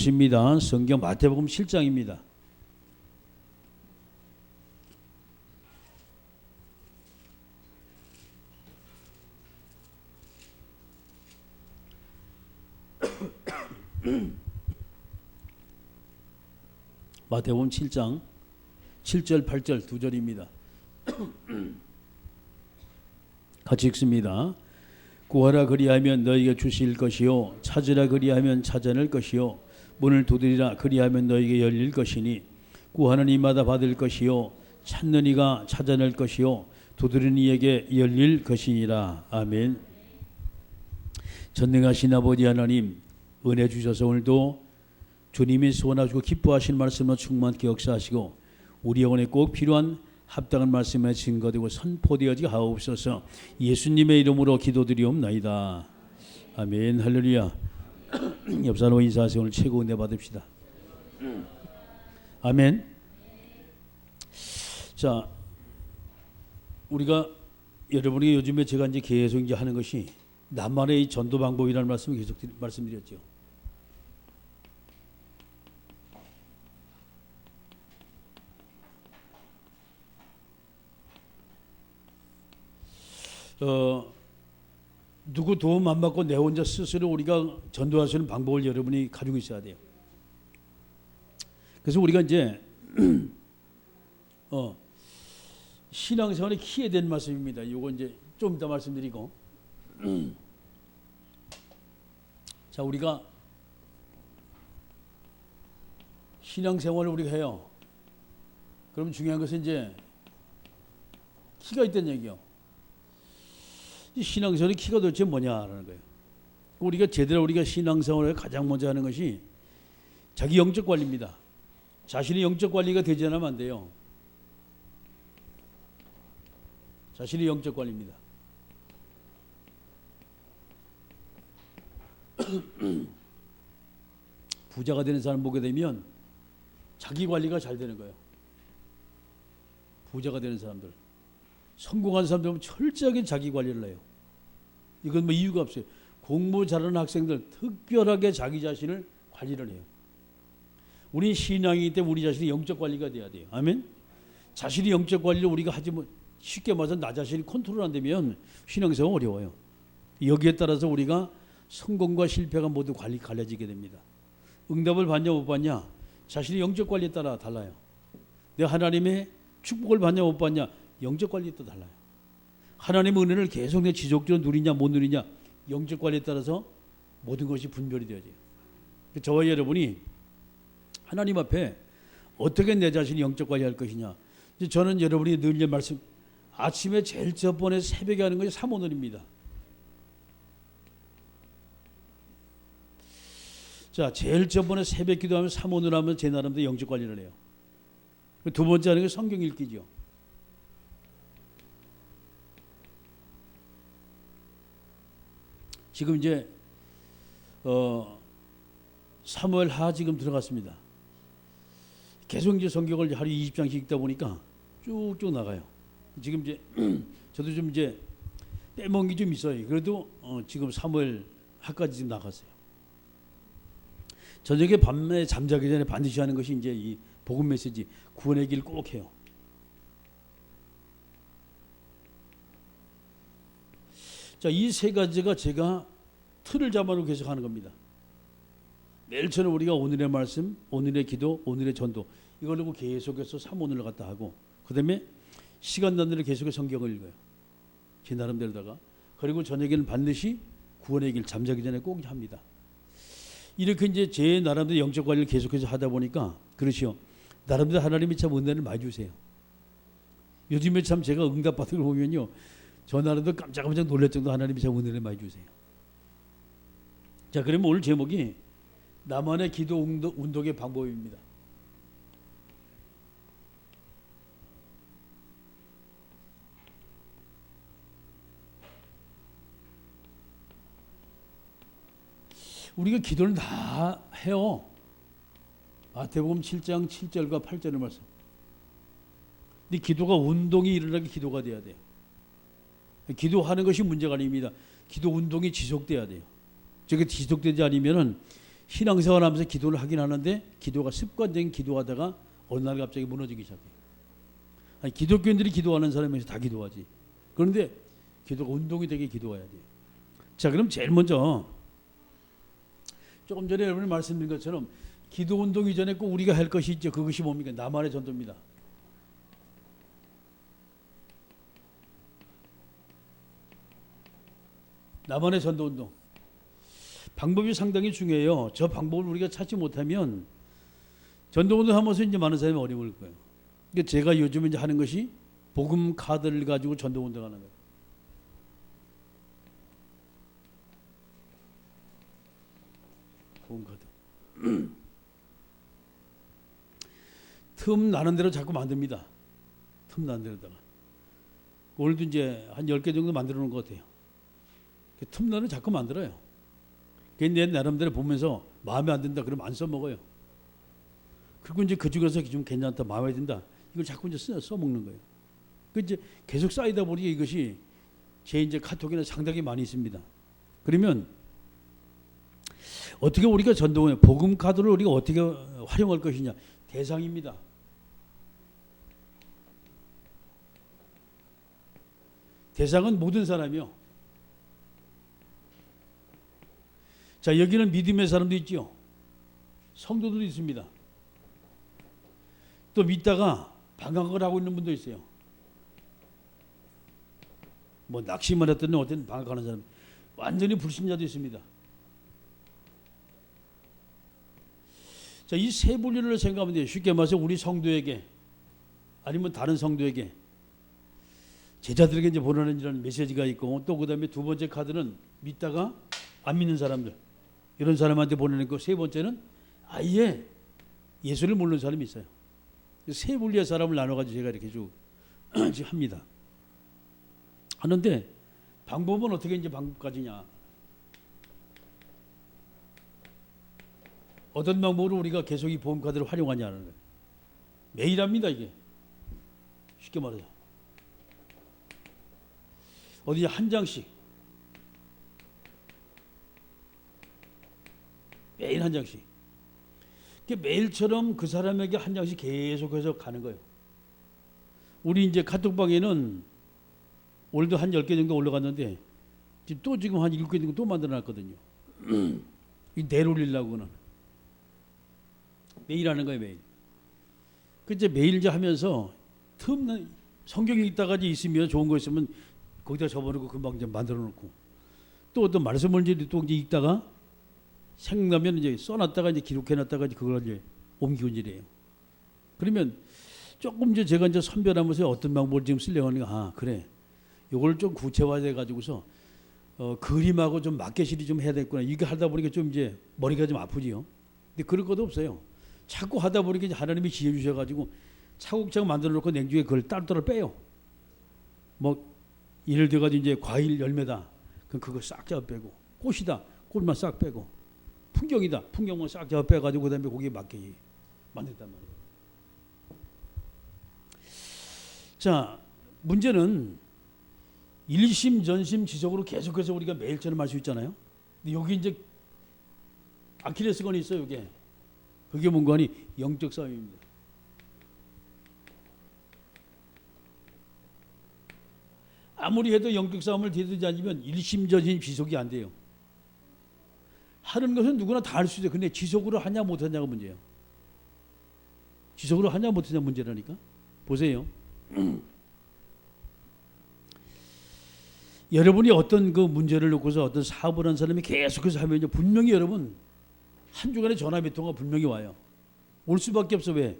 것입니다. 성경 마태복음 7장입니다. 마태복음 7장 7절 8절 두 절입니다. 같이 읽습니다. 구하라 그리하면 너희에게 주실 것이요 찾으라 그리하면 찾아낼 것이요 문을 두드리라 그리하면 너희에게 열릴 것이니 구하는 이마다 받을 것이요 찾는 이가 찾아낼 것이요 두드리는 이에게 열릴 것이니라. 아멘. 전능하신 아버지 하나님, 은혜 주셔서 오늘도 주님이 소원하시고 기뻐하시는 말씀으로 충만케 역사하시고 우리 영혼에 꼭 필요한 합당한 말씀에 증거되고 선포되어지게 하옵소서. 예수님의 이름으로 기도드리옵나이다. 아멘. 할렐루야. 옆 사람과 인사하세요. 오늘 최고 은혜 받읍시다. 아멘. 자, 우리가 여러분이 요즘에 제가 이제 계속 이제 하는 것이 나만의 이 전도 방법이라는 말씀을 계속 말씀드렸죠. 누구 도움 안 받고 내 혼자 스스로 우리가 전도할 수 있는 방법을 여러분이 가지고 있어야 돼요. 그래서 우리가 이제 신앙생활의 키에 대한 말씀입니다. 이거 이제 좀 이따 말씀드리고 자, 우리가 신앙생활을 우리가 해요. 그럼 중요한 것은 이제 키가 있다는 얘기요. 이 신앙생활의 키가 도대체 뭐냐라는 거예요. 우리가 제대로 우리가 신앙생활을 가장 먼저 하는 것이 자기 영적 관리입니다. 자신의 영적 관리가 되지 않으면 안 돼요. 자신의 영적 관리입니다. 부자가 되는 사람 보게 되면 자기 관리가 잘 되는 거예요. 부자가 되는 사람들, 성공한 사람들은 철저하게 자기 관리를 해요. 이건 뭐 이유가 없어요. 공부 잘하는 학생들 특별하게 자기 자신을 관리를 해요. 우리 신앙이기 때문에 우리 자신이 영적 관리가 돼야 돼요. 아멘. 자신이 영적 관리를 우리가 하지 뭐 쉽게 말해서 나 자신이 컨트롤 안 되면 신앙생활 어려워요. 여기에 따라서 우리가 성공과 실패가 모두 갈라지게 됩니다. 응답을 받냐 못 받냐 자신의 영적 관리에 따라 달라요. 내가 하나님의 축복을 받냐 못 받냐 영적 관리에 따라 달라요. 하나님의 은혜를 계속 내 지속적으로 누리냐 못 누리냐 영적 관리에 따라서 모든 것이 분별이 되어져요. 저와 여러분이 하나님 앞에 어떻게 내 자신이 영적 관리할 것이냐. 저는 여러분이 늘 말씀 아침에 제일 첫 번에 새벽에 하는 것이 삼오늘입니다. 자, 제일 첫 번에 새벽 기도하면 삼오늘 하면 제 나름대로 영적 관리를 해요. 두 번째 하는 게 성경 읽기죠. 지금 이제 사무엘하 지금 들어갔습니다. 계속 이제 성경을 하루 20장씩 읽다 보니까 쭉쭉 나가요. 지금 이제 저도 좀 이제 빼먹은 게 좀 있어요. 그래도 지금 사무엘하까지 지금 나갔어요. 저녁에 밤에 잠자기 전에 반드시 하는 것이 이제 이 복음 메시지 구원의 길 꼭 해요. 자, 이 세 가지가 제가 틀을 잡아놓고 계속 하는 겁니다. 매일처럼 우리가 오늘의 말씀, 오늘의 기도, 오늘의 전도 이걸 놓고 계속해서 삼오늘을 갖다 하고 그 다음에 시간 난 대로 계속해서 성경을 읽어요. 제 나름대로다가. 그리고 저녁에는 반드시 구원의 길 잠자기 전에 꼭 합니다. 이렇게 이제 제 나름대로 영적 관리를 계속해서 하다 보니까 그렇죠. 나름대로 하나님이 참 은혜를 많이 주세요. 요즘에 참 제가 응답받은 걸 보면요. 저 나름대로 깜짝깜짝 놀랄 정도 하나님이 참 은혜를 많이 주세요. 자, 그러면 오늘 제목이 나만의 기도 운동의 방법입니다. 우리가 기도를 다 해요. 마태복음 7장 7절과 8절의 말씀. 근데 기도가 운동이 일어나게 기도가 돼야 돼요. 기도하는 것이 문제가 아닙니다. 기도 운동이 지속돼야 돼요. 저게 지속되지 않으면은 신앙생활 하면서 기도를 하긴 하는데 기도가 습관적인 기도하다가 어느 날 갑자기 무너지기 시작해요. 아니, 기독교인들이 기도하는 사람에서 다 기도하지. 그런데 기도가 운동이 되게 기도해야 돼요. 자, 그럼 제일 먼저 조금 전에 여러분이 말씀드린 것처럼 기도 운동 이전에 꼭 우리가 할 것이 있죠. 그것이 뭡니까? 나만의 전도입니다. 나만의 전도 운동. 방법이 상당히 중요해요. 저 방법을 우리가 찾지 못하면 전도 운동 하면서 이제 많은 사람이 어려울 거예요. 그러니까 제가 요즘 이제 하는 것이 복음 카드를 가지고 전도 운동하는 거예요. 복음 카드. 틈 나는 대로 자꾸 만듭니다. 틈 나는 대로다가. 오늘도 이제 한 10개 정도 만들어 놓은 것 같아요. 틈 나는 자꾸 만들어요. 내 나름대로 보면서 마음에 안 든다 그러면 안 써먹어요. 그리고 이제 그 중에서 좀 괜찮다, 마음에 든다, 이걸 자꾸 이제 써먹는 거예요. 그 이제 계속 쌓이다 보니 이것이 제 이제 카톡에는 상당히 많이 있습니다. 그러면 어떻게 우리가 전도에 복음 카드를 우리가 어떻게 활용할 것이냐, 대상입니다. 대상은 모든 사람이요. 자, 여기는 믿음의 사람도 있죠. 성도들도 있습니다. 또 믿다가 방황을 하고 있는 분도 있어요. 뭐 낚시만 했더니 어떤 방황하는 사람, 완전히 불신자도 있습니다. 자, 이 세 분류를 생각하면 돼요. 쉽게 말해서 우리 성도에게 아니면 다른 성도에게 제자들에게 이제 보내는 이런 메시지가 있고, 또 그다음에 두 번째 카드는 믿다가 안 믿는 사람들, 이런 사람한테 보내는 거. 세 번째는 아예 예수를 모르는 사람이 있어요. 세 분류의 사람을 나눠가지고 제가 이렇게 쭉 합니다. 하는데 방법은 어떻게 이제 방법까지냐? 어떤 방법으로 우리가 계속 이 보험 카드를 활용하냐는 거예요. 매일 합니다, 이게. 쉽게 말해서 어디 한 장씩, 매일 한 장씩. 매일처럼 그 사람에게 한 장씩 계속해서 가는 거예요. 우리 이제 카톡방에는 오늘도 한 10개 정도 올라갔는데 지금 한 7개 정도 또 만들어 놨거든요. 내일 올리려고는. 매일 하는 거예요, 매일. 그 이제 매일 이제 하면서 틈는 성경 읽다가 있으면 좋은 거 있으면 거기다 접어놓고 금방 이제 만들어 놓고, 또 어떤 말씀을 이제 또 이제 읽다가 생각나면 이제 써놨다가 이제 기록해놨다가 이제 그걸 이제 옮기고 이래요. 그러면 조금 이제 제가 이제 선별하면서 어떤 방법을 지금 쓰려고 하는 거, 아, 그래. 요걸 좀 구체화해 가지고서 그림하고 좀 맞게실이 좀 해야 되겠구나. 이게 하다 보니까 좀 이제 머리가 좀 아프지요. 근데 그럴 것도 없어요. 자꾸 하다 보니까 이제 하나님이 지혜 주셔가지고 차곡차곡 만들어 놓고 냉장고에 그걸 따로따로 빼요. 뭐 예를 들어가지고 이제 과일 열매다, 그럼 그거 싹 잡아 빼고, 꽃이다, 꽃만 싹 빼고, 풍경이다, 풍경만 싹 잡아 빼가지고 그다음에 거기에 맞게 만든단 말이에요. 자, 문제는 일심전심지적으로 계속해서 우리가 매일처럼 할 수 있잖아요. 근데 여기 이제 아킬레스건이 있어요. 이게 그게 뭔가 하니 영적 싸움입니다. 아무리 해도 영적 싸움을 뒤지지 않으면 일심전심 지속이 안 돼요. 하는 것은 누구나 다 할 수 있어요. 근데 지속으로 하냐 못하냐가 문제예요. 지속으로 하냐 못하냐 문제라니까. 보세요. 여러분이 어떤 그 문제를 놓고서 어떤 사업을 한 사람이 계속해서 하면 분명히 여러분 한 주간에 전화 몇 통화 분명히 와요. 올 수밖에 없어. 왜?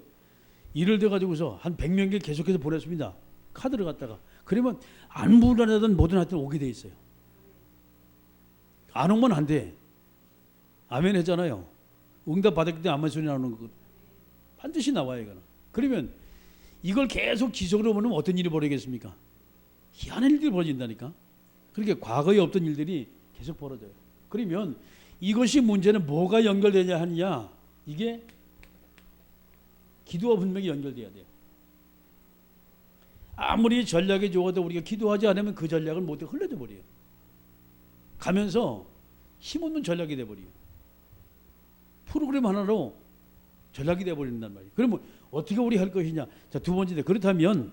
일을 돼가지고서 한 100명께 계속해서 보냈습니다. 카드를 갖다가. 그러면 안 불안하든 뭐든 하여튼 오게 돼 있어요. 안 오면 안 돼. 아멘 했잖아요. 응답 받았기 때문에 아멘 소리 나오는 거 반드시 나와요. 이거는. 그러면 이걸 계속 지속으로 보면 어떤 일이 벌어지겠습니까? 희한한 일들이 벌어진다니까. 그렇게 과거에 없던 일들이 계속 벌어져요. 그러면 이것이 문제는 뭐가 연결되냐 하느냐, 이게 기도와 분명히 연결돼야 돼요. 아무리 전략이 좋아도 우리가 기도하지 않으면 그 전략을 모두 흘러져 버려요. 가면서 힘없는 전략이 돼버려요. 프로그램 하나로 전락이 되어버린단 말이에요. 그러면 어떻게 우리 할 것이냐? 자, 두 번째, 그렇다면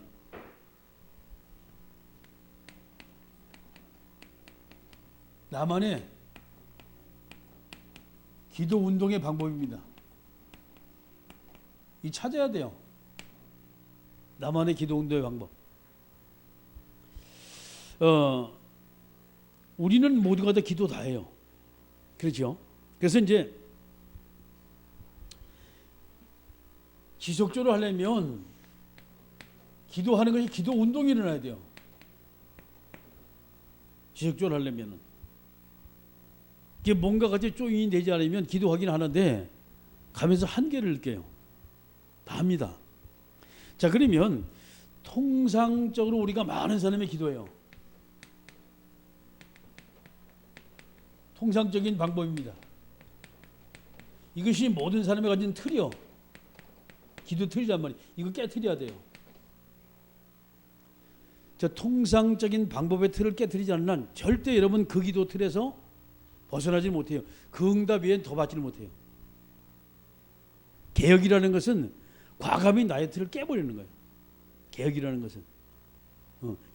나만의 기도 운동의 방법입니다. 이 찾아야 돼요. 나만의 기도 운동의 방법. 우리는 모두가 다 기도 다 해요. 그렇죠? 그래서 이제 지속적으로 하려면 기도하는 것이 기도 운동이 일어나야 돼요. 지속적으로 하려면은. 이게 뭔가 같이 조인이 되지 않으면 기도하긴 하는데 가면서 한계를 느껴요. 다 합니다. 자, 그러면 통상적으로 우리가 많은 사람이 기도해요. 통상적인 방법입니다. 이것이 모든 사람이 가진 틀이요. 기도 틀이란 말이에요. 이거 깨트려야 돼요. 자, 통상적인 방법의 틀을 깨트리지 않는 한 절대 여러분 그 기도 틀에서 벗어나지 못해요. 그 응답 외엔 더 받지를 못해요. 개혁이라는 것은 과감히 나의 틀을 깨버리는 거예요. 개혁이라는 것은.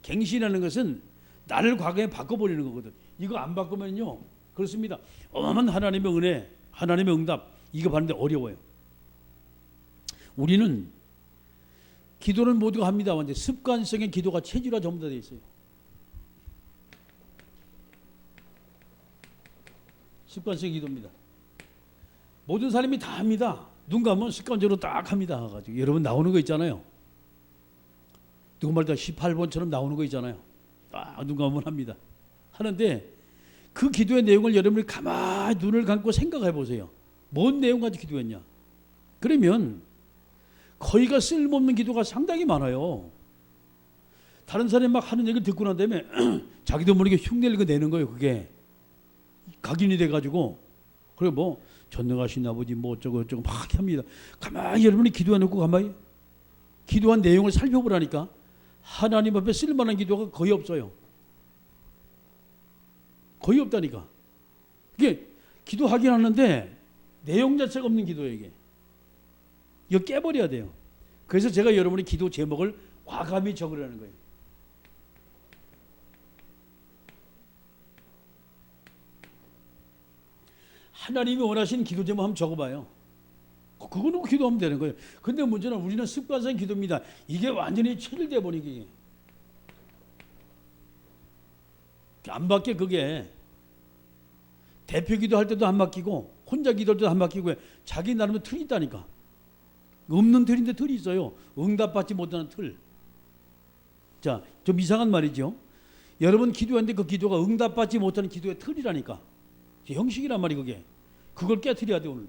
갱신이라는 것은 나를 과감히 바꿔버리는 거거든. 이거 안 바꾸면요. 그렇습니다. 어마어마한 하나님의 은혜, 하나님의 응답, 이거 받는데 어려워요. 우리는 기도는 모두가 합니다. 근데 습관성의 기도가 체질화 전부 다 돼 있어요. 습관성 기도입니다. 모든 사람이 다 합니다. 눈 감으면 습관적으로 딱 합니다. 가지고 여러분 나오는 거 있잖아요. 누구 말다 18번처럼 나오는 거 있잖아요. 딱 눈 감으면 합니다. 하는데 그 기도의 내용을 여러분이 가만히 눈을 감고 생각해 보세요. 뭔 내용 가지고 기도했냐? 그러면 거의가 쓸모없는 기도가 상당히 많아요. 다른 사람이 막 하는 얘기를 듣고 난 다음에 자기도 모르게 흉내를 내는 거예요. 그게 각인이 돼가지고 그래 뭐 전능하신 아버지 뭐 어쩌고 저쩌고 막 합니다. 가만히 여러분이 기도해놓고 가만히 기도한 내용을 살펴보라니까 하나님 앞에 쓸만한 기도가 거의 없어요. 거의 없다니까. 이게 기도하긴 하는데 내용 자체가 없는 기도예요. 이거 깨버려야 돼요. 그래서 제가 여러분의 기도 제목을 과감히 적으라는 거예요. 하나님이 원하시는 기도 제목 한번 적어봐요. 그거 놓고 기도하면 되는 거예요. 근데 문제는 우리는 습관성 기도입니다. 이게 완전히 체질돼 버리기. 안 바뀌어. 그게 대표 기도할 때도 안 바뀌고 혼자 기도할 때도 안 바뀌고 자기 나름의 틀이 있다니까. 없는 틀인데 틀이 있어요. 응답받지 못하는 틀. 자, 좀 이상한 말이죠. 여러분 기도했는데 그 기도가 응답받지 못하는 기도의 틀이라니까. 형식이란 말이 그게. 그걸 깨트려야 돼 오늘.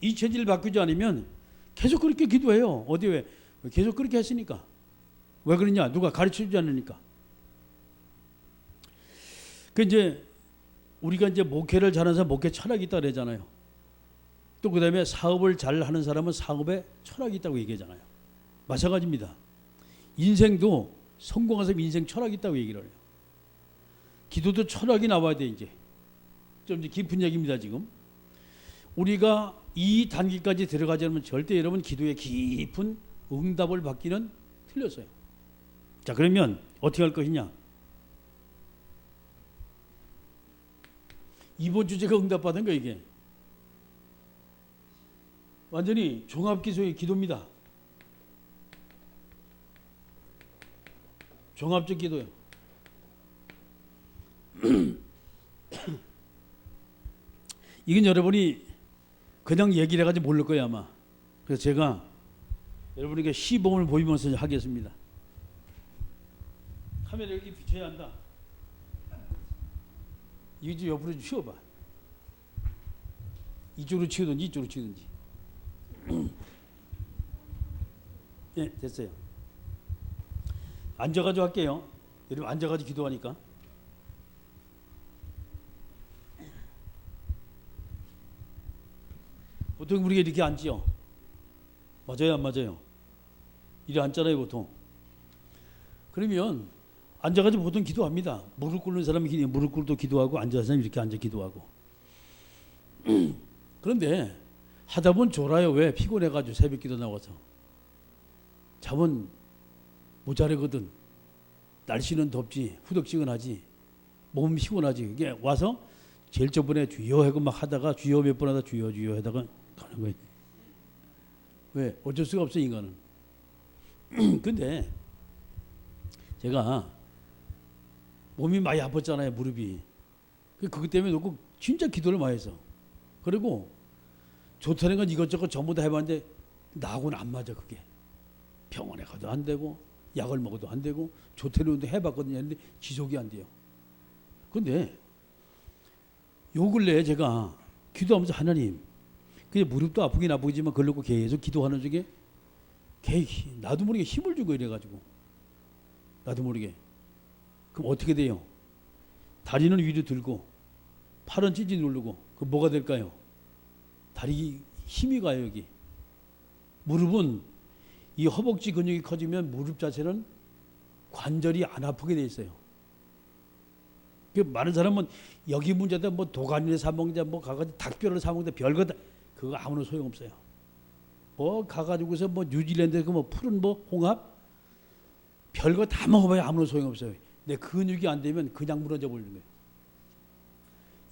이 체질을 바꾸지 않으면 계속 그렇게 기도해요. 어디 왜 계속 그렇게 했으니까. 왜 그러냐? 누가 가르쳐주지 않으니까. 그 이제 우리가 이제 목회를 잘하는 사람 목회 철학이 있다 그러잖아요. 또 그다음에 사업을 잘 하는 사람은 사업에 철학이 있다고 얘기하잖아요. 마찬가지입니다. 인생도 성공한 사람 인생 철학이 있다고 얘기를 해요. 기도도 철학이 나와야 돼 이제. 좀 이제 깊은 얘기입니다 지금. 우리가 이 단계까지 들어가지 않으면 절대 여러분 기도의 깊은 응답을 받기는 틀렸어요. 자, 그러면 어떻게 할 것이냐? 이번 주제가 응답받은 거 이게. 완전히 종합기도의 기도입니다. 종합적 기도예요. 이건 여러분이 그냥 얘기를 해가지고 모를 거예요 아마. 그래서 제가 여러분에게 시범을 보이면서 하겠습니다. 카메라 여기 비춰야 한다. 이거 좀 옆으로 좀 치워봐. 이쪽으로 치우든지 이쪽으로 치우든지. 네, 됐어요. 앉아가지고 할게요. 여러분 앉아가지고 기도하니까. 보통 우리가 이렇게 앉지요. 맞아요, 안 맞아요? 이래 앉잖아요, 보통. 그러면 앉아가지고 보통 기도합니다. 무릎 꿇는 사람이 무릎 꿇도 기도하고 앉아서 이렇게 앉아 기도하고. 그런데 하다 보면 졸아요. 왜? 피곤해가지고 새벽기도 나와서. 잠은 모자르거든. 날씨는 덥지, 후덕지근하지, 몸 피곤하지. 이게 와서 제일 저번에 주여 하고 막 하다가 주여 몇 번 하다 주여 하다가 가는 거예요. 왜? 어쩔 수가 없어 인간은. 근데 제가 몸이 많이 아팠잖아요. 무릎이. 그것 때문에 놓고 진짜 기도를 많이 했어. 그리고 좋다는 건 이것저것 전부 다 해봤는데 나하고는 안 맞아. 그게 병원에 가도 안 되고 약을 먹어도 안 되고 좋다는 운동 해봤거든요. 근데 지속이 안 돼요. 근데 요 근래에 제가 기도하면서 하나님, 그게 무릎도 아프긴 아프지만 그걸 놓고 계속 기도하는 중에 나도 모르게 힘을 주고 이래가지고 나도 모르게. 그럼 어떻게 돼요? 다리는 위로 들고 팔은 찌지 누르고 그 뭐가 될까요? 다리 힘이 가요. 여기 무릎은 이 허벅지 근육이 커지면 무릎 자체는 관절이 안 아프게 돼 있어요. 그 많은 사람은 여기 문제다 뭐 도가니를 사 먹자 뭐 가가지고 닭뼈를 사 먹자 별거 다 그거 아무런 소용 없어요. 뭐 가가지고서 뭐 뉴질랜드 그 뭐 푸른 뭐 홍합 별거 다 먹어봐야 아무런 소용 없어요. 내 근육이 안 되면 그냥 무너져 버리는 거예요.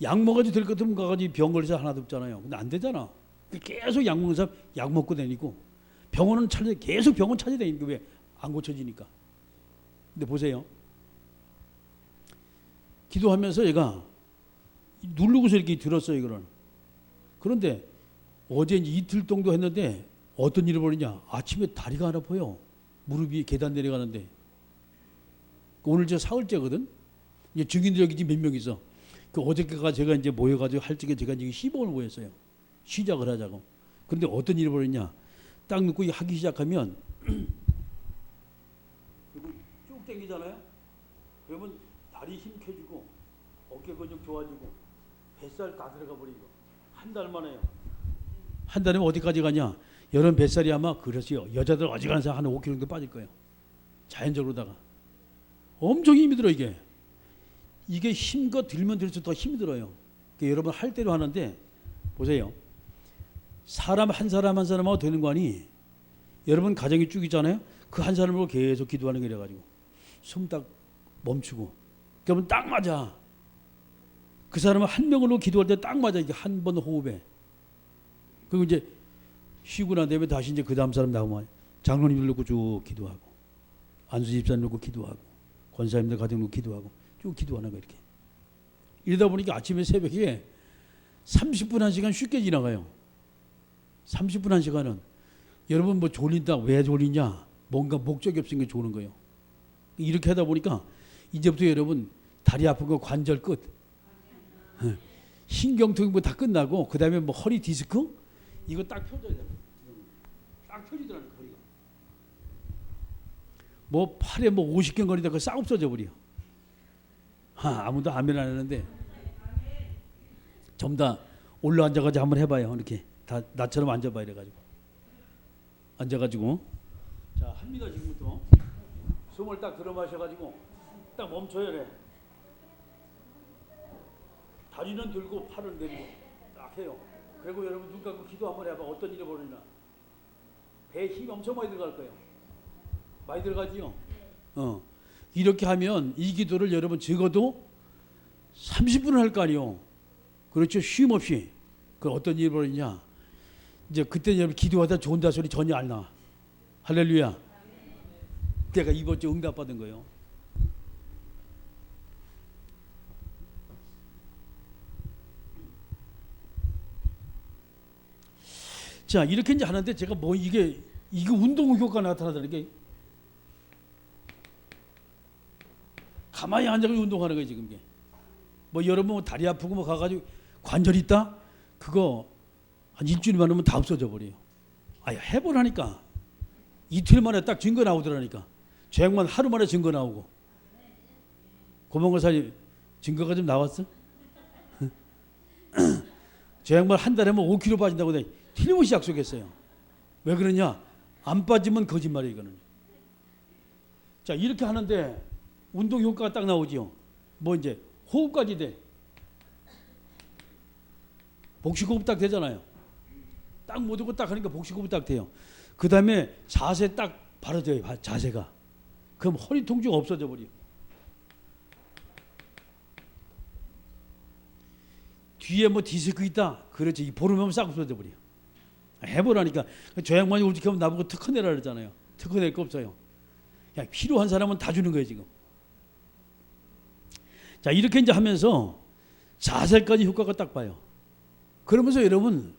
약 먹어도 될 것 같으면 가가지고 병 걸려서 하나도 없잖아요. 근데 안 되잖아. 계속 약 먹는 사람 약 먹고 다니고 병원은 계속 병원 찾아다니니까 왜 안 고쳐지니까. 근데 보세요. 기도하면서 얘가 누르고서 이렇게 들었어요. 이거를. 그런데 어제 이틀 정도 했는데 어떤 일이 벌어지냐. 아침에 다리가 안 아파요. 무릎이 계단 내려가는데. 오늘 저 사흘째거든. 이제 증인들 여기 몇 명 있어. 그 어저께가 제가 이제 모여가지고 할 적에 제가 지금 10원을 모였어요. 시작을 하자고. 그런데 어떤 일이 벌어지냐. 딱 놓고 하기 시작하면 쭉 당기잖아요. 그러면 다리 힘 켜지고 어깨 근육 좋아지고 뱃살 다 들어가 버리고 한 달 만에요. 한 달이면 어디까지 가냐. 여름 뱃살이 아마 그렇지요. 여자들 어지간해서 한 5kg 정도 빠질 거예요. 자연적으로다가. 엄청 힘이 들어 이게. 이게 힘껏 들면 들수록 더 힘이 들어요. 그러니까 여러분 할 대로 하는데 보세요. 사람 한 사람하고 되는 거 아니. 여러분 가정이 쭉 있잖아요. 그 한 사람으로 계속 기도하는 게 이래가지고 숨 딱 멈추고 그러면 딱 맞아. 그 사람은 한 명으로 기도할 때 딱 맞아. 이게 한 번 호흡에. 그리고 이제 쉬고 난 다음에 다시 이제 그 다음 사람 나오면 장로님들 놓고 쭉 기도하고 안수 집사님 놓고 기도하고 권사님들 가정 놓고 기도하고 쭉 기도하는 거 이렇게. 이러다 보니까 아침에 새벽에 30분 1시간 쉽게 지나가요. 30분 1시간은 여러분 뭐 졸린다. 왜 졸리냐? 뭔가 목적이 없으니까 졸은 거예요. 이렇게 하다 보니까 이제부터 여러분 다리 아픈 거 관절 끝. 신경통 뭐 다 끝나고 그 다음에 뭐 허리 디스크 이거 딱 펴져야 돼. 딱 펴지더라고요. 허리가. 뭐 팔에 뭐 50경 거리다 그 싹 없어져 버려. 아무도 아멘 안 하는데 전부 다 올라 앉아가지고 한번 해봐요. 이렇게 다 나처럼 앉아봐 이래가지고 앉아가지고 자 합니다. 지금부터 숨을 딱 들어 마셔가지고 딱 멈춰야 돼. 다리는 들고 팔을 내리고 딱 해요. 그리고 여러분 눈 감고 기도 한번 해봐. 어떤 일이 벌어지나. 배에 힘이 엄청 많이 들어갈 거예요. 많이 들어가지요. 이렇게 하면 이 기도를 여러분 적어도 30분을 할 거 아니에요. 그렇죠. 쉼 없이. 그 어떤 일이 벌어지냐. 이제 그때 여러분 기도하다 좋은다 소리 전혀 안 나. 할렐루야. 내가 이번 주 응답 받은 거예요. 자 이렇게 이제 하는데 제가 뭐 이게 운동 효과가 나타나다는 게 가만히 앉아서 운동하는 거예요 지금 이게. 뭐 여러분 뭐 다리 아프고 뭐 가가지고 관절 있다? 그거 한 일주일만 하면 다 없어져 버려요. 아야 해보라니까. 이틀 만에 딱 증거 나오더라니까. 저 양반 하루 만에 증거 나오고. 고만고사님 증거가 좀 나왔어? 저 양반 한 달에 뭐 5kg 빠진다고 내가 틀림없이 약속했어요. 왜 그러냐? 안 빠지면 거짓말이에요 이거는. 자 이렇게 하는데 운동 효과가 딱 나오지요. 뭐 이제 호흡까지 돼. 복식호흡 딱 되잖아요. 딱 못 오고 딱 하니까 복식호흡 딱 돼요. 그 다음에 자세 딱 바로져요. 자세가. 그럼 허리 통증 없어져 버려. 뒤에 뭐 디스크 있다. 그렇지. 이 보름하면 싹 없어져 버려. 해보라니까. 저 양반이 울직하면 나보고 특허내라 그러잖아요. 특허낼 거 없어요. 그냥 필요한 사람은 다 주는 거예요 지금. 자, 이렇게 이제 하면서 자세까지 효과가 딱 봐요. 그러면서 여러분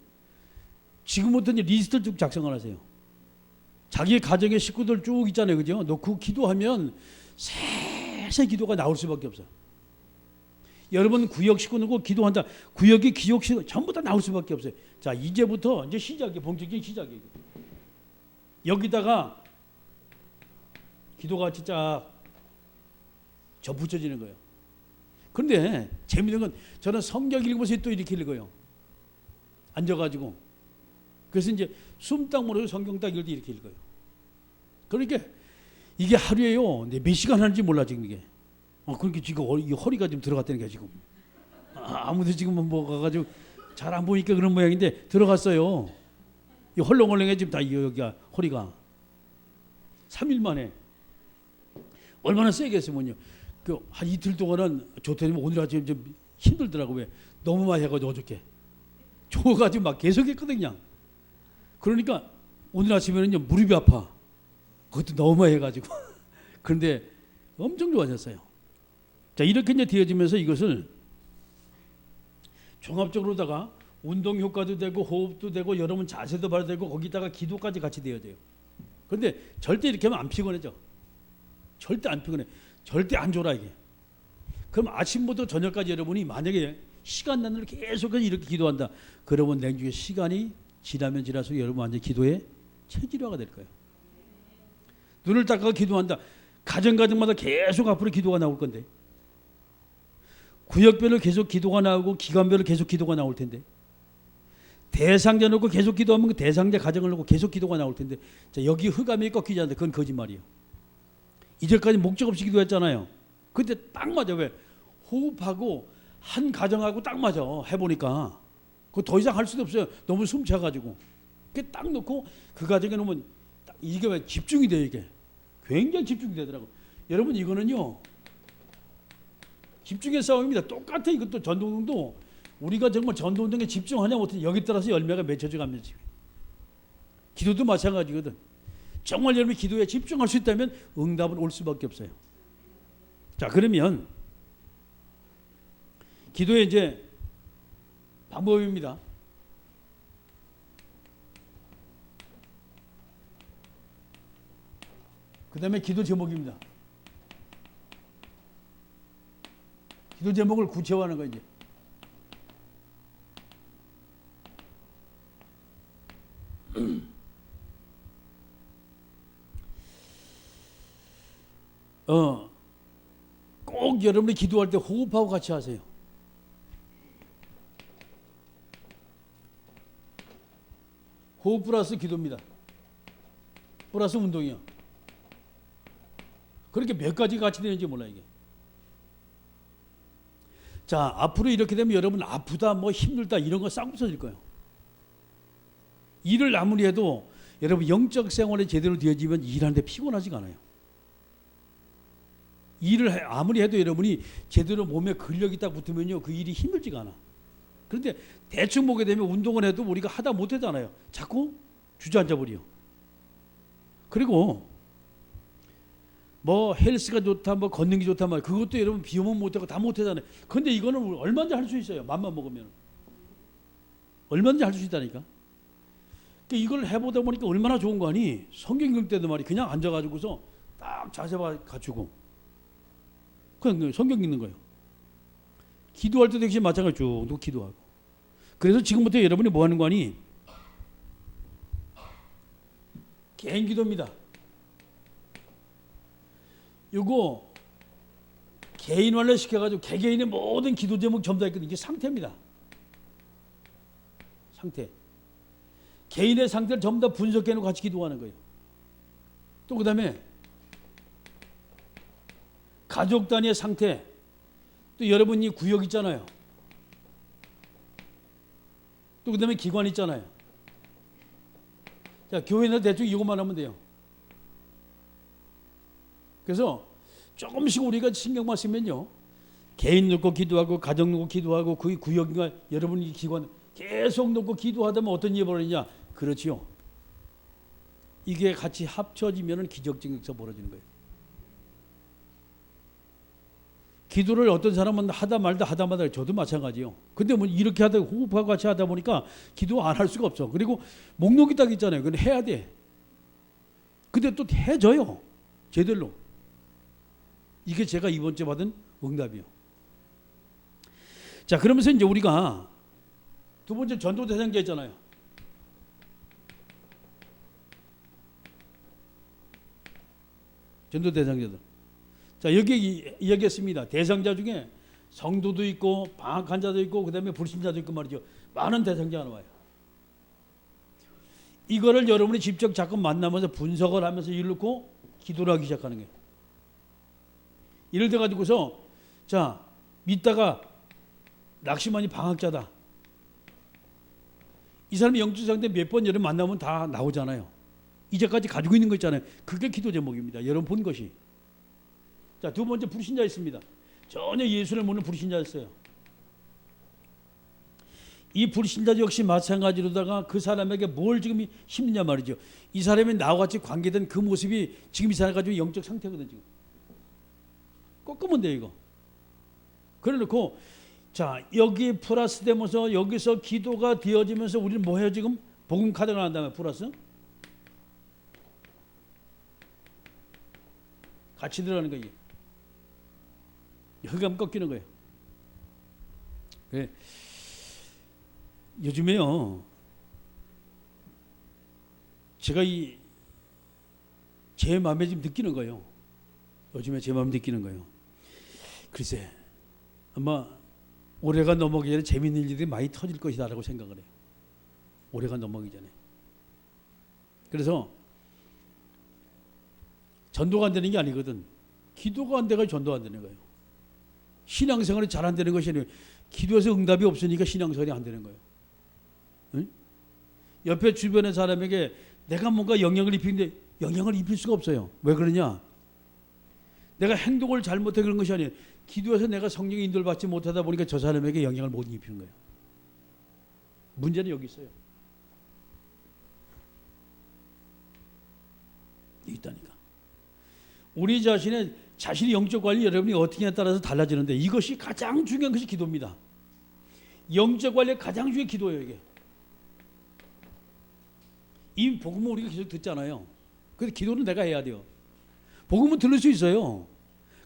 지금부터 이제 리스트를 쭉 작성을 하세요. 자기 가정의 식구들 쭉 있잖아요, 그죠? 놓고 기도하면 세세 기도가 나올 수밖에 없어요. 여러분 구역 식구 놓고 기도한다. 구역이 기역 식구 전부 다 나올 수밖에 없어요. 자, 이제부터 이제 시작이 본격적인 시작이에요. 여기다가 기도가 진짜 접붙여지는 거예요. 그런데 재밌는 건 저는 성경 읽으면서 또 이렇게 읽어요. 앉아가지고. 그래서 이제 숨 딱 몰아서 성경 딱 읽을 때 이렇게 읽어요. 그러니까 이게 하루에요. 몇 시간 하는지 몰라 지금 이게. 그러니까 지금 허리가 좀 들어갔다는 게 지금. 아무도 지금 뭐 가가지고 잘 안 보니까 그런 모양인데 들어갔어요. 이 헐렁헐렁해 지금 다 여기가 허리가. 3일 만에. 얼마나 세겠으면요. 한 이틀 동안은 좋다면 오늘 아침에 좀 힘들더라고. 왜? 너무 많이 해가지고 어저께. 좋아가지고 막 계속 했거든요. 그러니까 오늘 아침에는 무릎이 아파. 그것도 너무 많이 해가지고. 그런데 엄청 좋아졌어요. 자, 이렇게 이제 되어지면서 이것을 종합적으로다가 운동 효과도 되고 호흡도 되고 여러분 자세도 봐야 되고 거기다가 기도까지 같이 되어져요. 그런데 절대 이렇게 하면 안 피곤해져. 절대 안 피곤해. 절대 안 졸아 이게. 그럼 아침부터 저녁까지 여러분이 만약에 시간 나는 계속 이렇게 기도한다. 그러면 냉중에 시간이 지나면 지날수록 여러분 완전 기도에 체질화가 될 거예요. 눈을 닦아 기도한다. 가정마다 계속 앞으로 기도가 나올 건데. 구역별로 계속 기도가 나오고 기관별로 계속 기도가 나올 텐데. 대상자 놓고 계속 기도하면 그 대상자 가정을 놓고 계속 기도가 나올 텐데. 자, 여기 흑암이 꺾이지 않는다. 그건 거짓말이에요. 이제까지 목적 없이 기도했잖아요. 근데 딱 맞아. 왜? 호흡하고 한 가정하고 딱 맞아. 해보니까. 그거 더 이상 할 수도 없어요. 너무 숨차가지고. 그게 딱 놓고 그 가정에 놓으면 이게 왜 집중이 돼요, 이게. 굉장히 집중이 되더라고. 여러분, 이거는요. 집중의 싸움입니다. 똑같아. 이것도 전도운동도 우리가 정말 전도운동에 집중하냐 못하냐 여기 따라서 열매가 맺혀져 가면서. 기도도 마찬가지거든. 정말 여러분이 기도에 집중할 수 있다면 응답은 올 수밖에 없어요. 자, 그러면 기도의 이제 방법입니다. 그 다음에 기도 제목입니다. 기도 제목을 구체화하는 거 이제. 꼭 여러분이 기도할 때 호흡하고 같이 하세요. 호흡 플러스 기도입니다. 플러스 운동이요. 그렇게 몇 가지 같이 되는지 몰라 이게. 자, 앞으로 이렇게 되면 여러분 아프다, 뭐 힘들다 이런 거 싹 없어질 거예요. 일을 아무리 해도 여러분 영적 생활이 제대로 되어지면 일하는데 피곤하지가 않아요. 일을 아무리 해도 여러분이 제대로 몸에 근력이 딱 붙으면요 그 일이 힘들지가 않아. 그런데 대충 보게 되면 운동을 해도 우리가 하다 못하잖아요. 자꾸 주저앉아 버려. 그리고 뭐 헬스가 좋다, 뭐 걷는 게 좋다 말 그것도 여러분 비우면 못하고 다 못하잖아요. 그런데 이거는 얼마든지 할 수 있어요. 맘만 먹으면 얼마든지 할 수 있다니까. 그러니까 이걸 해보다 보니까 얼마나 좋은 거 아니. 성경 읽을 때도 말이 그냥 앉아가지고서 딱 자세 갖추고 그냥 성경 읽는 거예요. 기도할 때도 역시 마찬가지로 쭉 기도하고. 그래서 지금부터 여러분이 뭐 하는 거 아니? 개인 기도입니다. 요거 개인화를 시켜가지고 개개인의 모든 기도 제목 전부 다 있거든요. 이게 상태입니다. 상태. 개인의 상태를 전부 다 분석해놓고 같이 기도하는 거예요. 또 그 다음에 가족 단위의 상태. 또 여러분 이 구역 있잖아요. 또 그다음에 기관 있잖아요. 자, 교회는 대충 이것만 하면 돼요. 그래서 조금씩 우리가 신경만 쓰면요, 개인 놓고 기도하고 가정 놓고 기도하고 그 구역인가 여러분 이 기관 계속 놓고 기도하다 보면 어떤 일이 벌어지냐? 그렇지요. 이게 같이 합쳐지면 기적적인 역사가 벌어지는 거예요. 기도를 어떤 사람은 하다 말다 저도 마찬가지요. 근데 뭐 이렇게 하다 호흡하고 같이 하다 보니까 기도 안 할 수가 없어. 그리고 목록이 딱 있잖아요. 그건 해야 돼. 근데 또 해줘요. 제대로. 이게 제가 이번 주에 받은 응답이요. 자, 그러면서 이제 우리가 두 번째 전도 대상자 있잖아요. 전도 대상자들. 자, 여기 이야기했습니다. 대상자 중에 성도도 있고 방학한 자도 있고 그다음에 불신자도 있고 말이죠. 많은 대상자가 나와요. 이거를 여러분이 직접 자꾸 만나면서 분석을 하면서 이르고 기도를 하기 시작하는 거예요. 이럴 때 가지고서 자, 믿다가 낙심하니 방학자다. 이 사람이 영적 상태 몇 번 여러분 만나면 다 나오잖아요. 이제까지 가지고 있는 거 있잖아요. 그게 기도 제목입니다. 여러분 본 것이. 자, 두 번째 불신자 있습니다. 전혀 예수를 모르는 불신자였어요. 이 불신자 역시 마찬가지로다가 그 사람에게 뭘 지금 심느냐 말이죠. 이 사람이 나와 같이 관계된 그 모습이 지금 이 사람 가지고 영적 상태거든. 지금 꺾으면 돼 이거. 그래놓고 자, 여기 플러스 되면서 여기서 기도가 되어지면서 우리는 뭐 해요 지금? 복음 카드가 난 다음에 플러스 같이 들어가는 거예요. 흑암 꺾이는 거예요. 그래. 요즘에요, 제가 제 마음에 지금 느끼는 거예요. 요즘에 제 마음에 느끼는 거예요. 글쎄, 아마 올해가 넘어가기 전에 재밌는 일들이 많이 터질 것이다라고 생각을 해요. 올해가 넘어가기 전에. 그래서 전도가 안 되는 게 아니거든. 기도가 안 돼가 전도가 안 되는 거예요. 신앙생활이 잘 안 되는 것이 아니에요. 기도에서 응답이 없으니까 신앙생활이 안 되는 거예요. 응? 옆에 주변의 사람에게 내가 뭔가 영향을 입히는데 영향을 입힐 수가 없어요. 왜 그러냐? 내가 행동을 잘못해 그런 것이 아니에요. 기도에서 내가 성령의 인도를 받지 못하다 보니까 저 사람에게 영향을 못 입히는 거예요. 문제는 여기 있어요. 여기 있다니까. 우리 자신의 영적 관리 여러분이 어떻게 하냐에 따라서 달라지는데 이것이 가장 중요한 것이 기도입니다. 영적 관리의 가장 중요한 기도예요. 이게. 이 복음은 우리가 계속 듣잖아요. 그래서 기도는 내가 해야 돼요. 복음은 들을 수 있어요.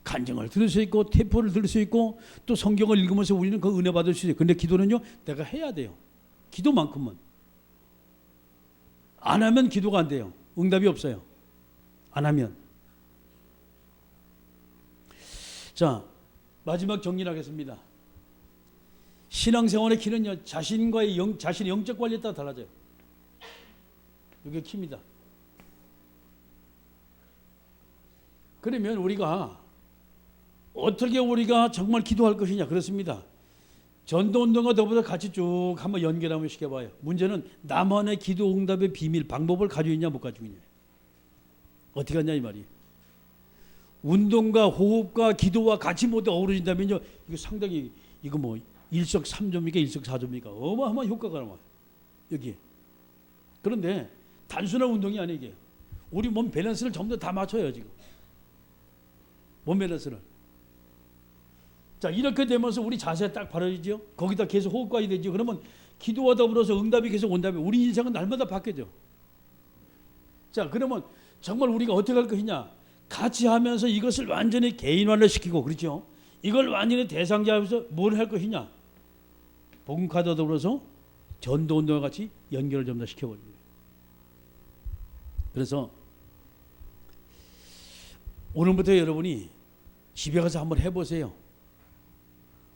간증을 들을 수 있고 태포를 들을 수 있고 또 성경을 읽으면서 우리는 그 은혜 받을 수 있어요. 근데 기도는요, 내가 해야 돼요. 기도만큼은. 안 하면 기도가 안 돼요. 응답이 없어요. 안 하면. 자, 마지막 정리를 하겠습니다. 신앙생활의 키는요, 자신의 영적 관리에 따라 달라져요. 이게 키입니다. 그러면 어떻게 우리가 정말 기도할 것이냐? 그렇습니다. 전도운동과 더불어 같이 쭉 한번 연결하면 시켜봐요. 문제는 나만의 기도 응답의 비밀, 방법을 가지고 있냐 못 가지고 있냐. 어떻게 하냐 이 말이에요. 운동과 호흡과 기도와 같이 모두 어우러진다면요, 이거 상당히 이거 뭐 일석삼조입니까 일석사조입니까? 어마어마한 효과가 나와요. 여기. 그런데 단순한 운동이 아니에요. 이게. 우리 몸 밸런스를 전부 다 맞춰요 지금. 몸 밸런스를. 자, 이렇게 되면서 우리 자세 딱 바라지죠. 거기다 계속 호흡까지 되죠. 그러면 기도와 더불어서 응답이 계속 온다면 우리 인생은 날마다 바뀌죠. 자, 그러면 정말 우리가 어떻게 할 것이냐? 같이 하면서 이것을 완전히 개인화를 시키고, 그렇죠? 이걸 완전히 대상자에서 뭘 할 것이냐? 복음카드와 더불어서 전도운동과 같이 연결을 좀 더 시켜버립니다. 그래서 오늘부터 여러분이 집에 가서 한번 해보세요.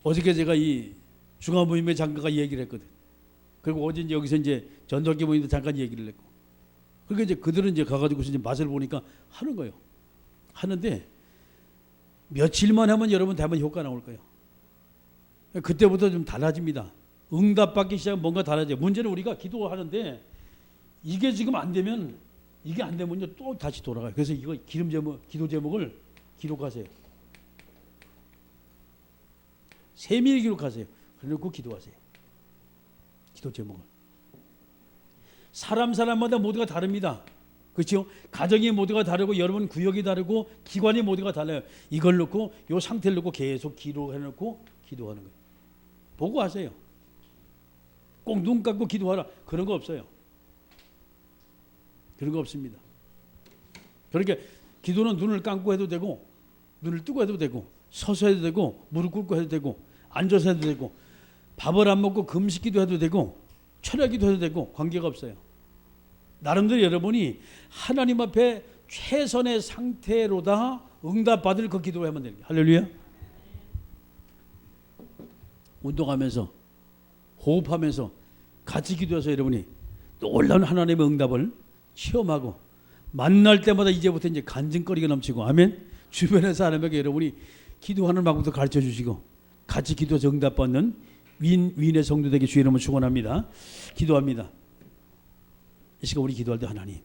어저께 제가 이 중앙모임의 장가가 얘기를 했거든. 그리고 어제 이제 여기서 이제 전도학교 모임도 잠깐 얘기를 했고. 그러니까 이제 그들은 이제 가가지고서 이제 맛을 보니까 하는 거예요. 하는데 며칠만 하면 여러분 대만 효과 나올 거예요. 그때부터 좀 달라집니다. 응답받기 시작하면 뭔가 달라져요. 문제는 우리가 기도하는데 이게 지금 안 되면 이게 안 되면요 또 다시 돌아가요. 그래서 이거 기도 제목을 기록하세요. 세밀히 기록하세요. 그래놓고 기도하세요. 기도 제목을. 사람마다 모두가 다릅니다. 그렇죠? 가정이 모두가 다르고 여러분 구역이 다르고 기관이 모두가 달라요. 이걸 놓고 요 상태를 놓고 계속 기록해놓고 기도하는 거예요. 보고 하세요. 꼭 눈 감고 기도하라 그런 거 없어요. 그런 거 없습니다. 그러니까 기도는 눈을 감고 해도 되고 눈을 뜨고 해도 되고 서서 해도 되고 무릎 꿇고 해도 되고 앉아서 해도 되고 밥을 안 먹고 금식기도 해도 되고 철야기도 해도 되고 관계가 없어요. 나름대로 여러분이 하나님 앞에 최선의 상태로다 응답받을 그 기도를 하면 됩니다. 할렐루야. 운동하면서 호흡하면서 같이 기도해서 여러분이 놀라운 하나님의 응답을 체험하고 만날 때마다 이제부터 이제 간증거리가 넘치고 아멘. 주변의 사람에게 여러분이 기도하는 방법도 가르쳐 주시고 같이 기도해서 응답받는 위인의 성도 되게 주의 이름으로 축원합니다. 기도합니다. 이 시간 우리 기도할 때 하나님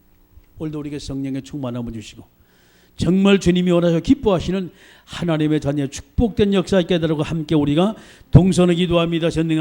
오늘도 우리에게 성령의 충만함을 주시고 정말 주님이 원하셔 기뻐하시는 하나님의 자녀의 축복된 역사에 깨달고 함께 우리가 동선을 기도합니다. 전능한